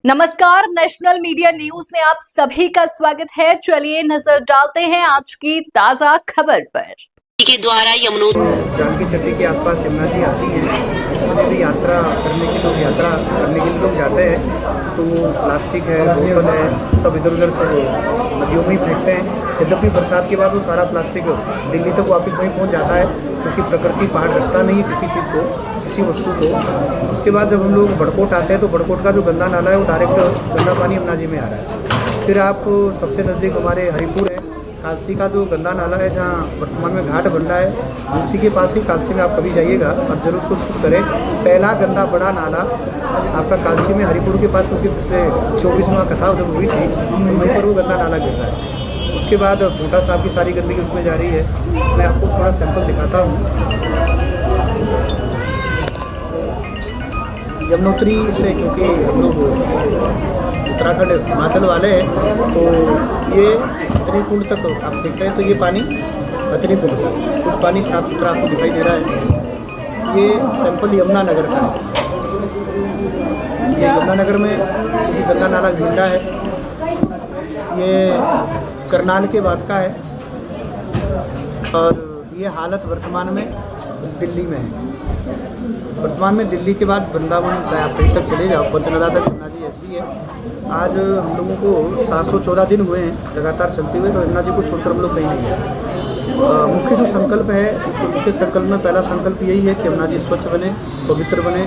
नमस्कार, national media news में आप सभी का स्वागत है। चलिए नजर डालते हैं आज की ताजा खबर पर। के द्वारा जानकी चट्टी के आसपास यमुना जी आती हैं, उसमें भी यात्रा करने के लिए लोग जाते हैं। तो प्लास्टिक है, बोतल है, सब इधर उधर सब नदियों में ही फेंकते हैं। यद्यपि बरसात के बाद वो सारा प्लास्टिक दिल्ली तक वापस वहीं पहुंच जाता है, क्योंकि प्रकृति पहाड़ रखता नहीं है किसी चीज़ को, किसी वस्तु को। उसके बाद जब हम लोग बड़कोट आते हैं तो बड़कोट का जो गंदा नाला है वो डायरेक्ट गंदा पानी यमुना जी में आ रहा है। फिर आप सबसे नज़दीक हमारे हरिपुर है, कालसी का जो गंदा नाला है जहाँ वर्तमान में घाट बन रहा है, उसी के पास ही कालसी में आप कभी जाइएगा और जरूर उसको शूट करें। पहला गंदा बड़ा नाला आपका कालसी में हरिपुर के पास, क्योंकि पिछले 24वां कथा जब हुई थी तो वहीं पर वो गंदा नाला गिर रहा है। उसके बाद भोटा साहब की सारी गंदगी उसमें जा रही है। मैं आपको थोड़ा सैंपल दिखाता हूँ। यमुनोत्री से, क्योंकि हम लोग उत्तराखंड हिमाचल वाले हैं, तो ये हथनी कुंड तक आप देख रहे हैं, तो ये पानी हथनी कुंड का कुछ पानी साफ सुथरा आपको दिखाई दे रहा है। ये सैंपल यमुनानगर का है। ये यमुनानगर में क्योंकि गंगा नाला गंदा है, ये करनाल के बाद का है, और ये हालत वर्तमान में दिल्ली में है। वर्तमान में दिल्ली के बाद वृंदावन, चाहे आप कहीं तक चले जाओ, पंचनदा तक यमुना जी ऐसी है। आज हम लोगों को 714 दिन हुए हैं लगातार चलते हुए, तो यमुना जी को छोड़कर हम लोग कहीं नहीं गए। मुख्य जो संकल्प है, तो मुख्य संकल्प में पहला संकल्प यही है कि यमुना जी स्वच्छ बने, पवित्र बने,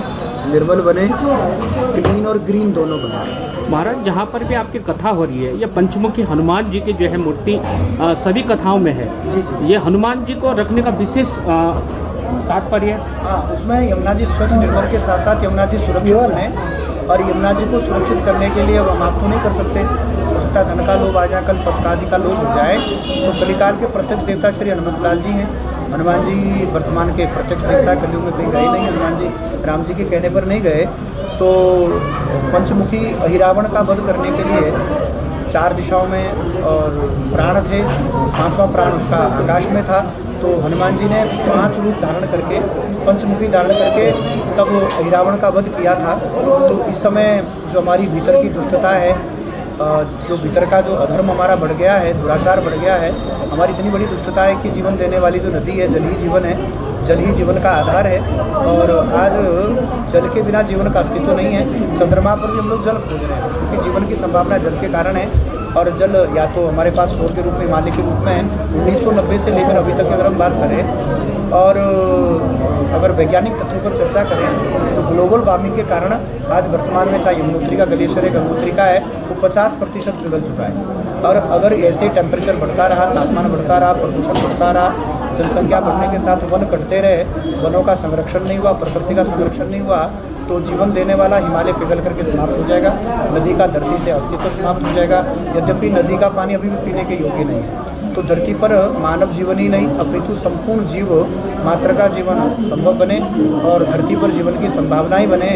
निर्मल बने, क्लीन और ग्रीन दोनों बने। महाराज, जहाँ पर भी आपकी कथा हो रही है, ये पंचमुखी हनुमान जी की जो है मूर्ति सभी कथाओं में है। जी। ये हनुमान जी को रखने का विशेष तात्पर्य? हाँ, उसमें यमुना जी स्वच्छ निर्मल के साथ साथ यमुना जी सुरक्षित बने, और यमुना जी को सुरक्षित करने के लिए अब हम आप तो नहीं कर सकते, हो सकता है धन का लोभ आ जाए, कल पत्कादि का लोभ हो जाए। तो कलिकाल के प्रत्यक्ष देवता श्री हनुमंतलाल जी हैं। हनुमान जी वर्तमान के प्रत्यक्ष देवता, कलयुग में कहीं गए नहीं। हनुमान जी राम जी के कहने पर नहीं गए। तो पंचमुखी अहिरावण का वध करने के लिए 4 दिशाओं में और प्राण थे, 5वां प्राण उसका आकाश में था। तो हनुमान जी ने 5 रूप धारण करके, पंचमुखी धारण करके तब अहिरावण का वध किया था। तो इस समय जो हमारी भीतर की दुष्टता है, जो भीतर का जो अधर्म हमारा बढ़ गया है, दुराचार बढ़ गया है, हमारी इतनी बड़ी दुष्टता है कि जीवन देने वाली जो नदी है, जल ही जीवन है, जल ही जीवन का आधार है। और आज जल के बिना जीवन का अस्तित्व नहीं है। चंद्रमा पर भी हम लोग जल खोज रहे हैं, क्योंकि जीवन की संभावना जल के कारण है। और जल या तो हमारे पास स्रोत के रूप में, हिमालय के रूप में है। 1990 से लेकर अभी तक अगर हम बात करें, और अगर वैज्ञानिक तथ्यों पर चर्चा करें, तो ग्लोबल वार्मिंग के कारण आज वर्तमान में चाहे यमुनोत्री का ग्लेशियर है, गंगोत्री का है, वो 50% पिघल चुका है। और अगर ऐसे टेम्परेचर बढ़ता रहा, तापमान बढ़ता रहा, प्रदूषण बढ़ता रहा, जनसंख्या बढ़ने के साथ वन कटते रहे, वनों का संरक्षण नहीं हुआ, प्रकृति का संरक्षण नहीं हुआ, तो जीवन देने वाला हिमालय पिघल करके समाप्त हो जाएगा। नदी का धरती से अस्तित्व समाप्त हो जाएगा। यद्यपि नदी का पानी अभी भी पीने के योग्य नहीं है। तो धरती पर मानव जीवन ही नहीं, अपितु संपूर्ण जीव मात्र का जीवन संभव बने और धरती पर जीवन की संभावनाएं बने।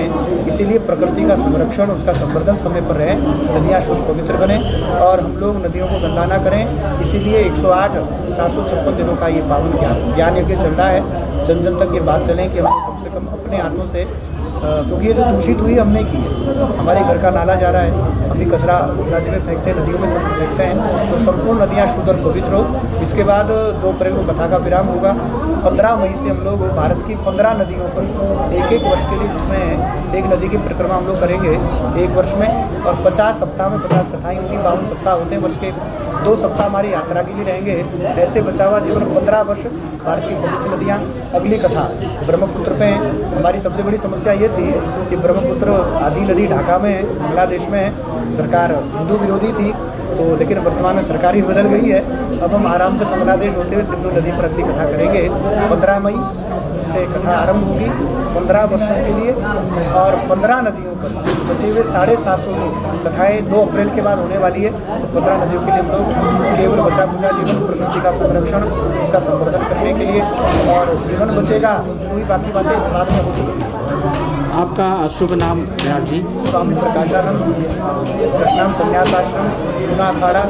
इसीलिए प्रकृति का संरक्षण, उसका संवर्धन समय पर रहे, नदियाँ शुद्ध पवित्र बने और हम लोग नदियों को गंदा ना करें। इसीलिए 108 756 दिनों का ये पावन ज्ञान यज्ञ चल रहा है। जन जन तक ये बात चलें कि हम कम से कम अपने हाथों से, क्योंकि ये जो दूषित हुई हमने की है, हमारे घर का नाला जा रहा है, हम भी कचरा राज्य में फेंकते हैं, नदियों में सब फेंकते हैं, तो संपूर्ण नदियाँ शुद्ध और पवित्र हो। इसके बाद 2 अप्रैल को कथा का विराम होगा। 15 मई से हम लोग भारत की 15 नदियों पर एक वर्ष के लिए, जिसमें एक नदी की परिक्रमा हम लोग करेंगे 1 वर्ष में, और 50 सप्ताह में 50 कथाएँ होंगी। 52 सप्ताह होते हैं वर्ष के, 2 सप्ताह हमारी यात्रा के लिए रहेंगे। ऐसे बचा हुआ जीवन 15 वर्ष भारत की पवित्र नदियाँ। अगली कथा ब्रह्मपुत्र पे है। हमारी सबसे बड़ी समस्या ये थी कि ब्रह्मपुत्र आदि नदी ढाका में है, बांग्लादेश में है। सरकार हिंदू विरोधी थी, तो लेकिन वर्तमान में सरकार ही बदल गई है। अब हम आराम से बांग्लादेश होते हुए सिंधु नदी पर अगली कथा करेंगे। 15 मई से कथा आरंभ होगी 15 वर्षों के लिए, और 15 नदियों पर बचे हुए 750 कथाएँ 2 अप्रैल के बाद होने वाली है। तो 15 नदियों के लिए हम लोग केवल बचा बुझा जीवन, प्रकृति का संरक्षण, उसका संवर्धन करने के लिए, और जीवन बचेगा तो ही बाकी बातें बाद में हो सकेंगी। आपका शुभ नाम व्यास जी? स्वामी प्रकाशानंद, कृष्णाम संन्यास आश्रम, गुना अखाड़ा।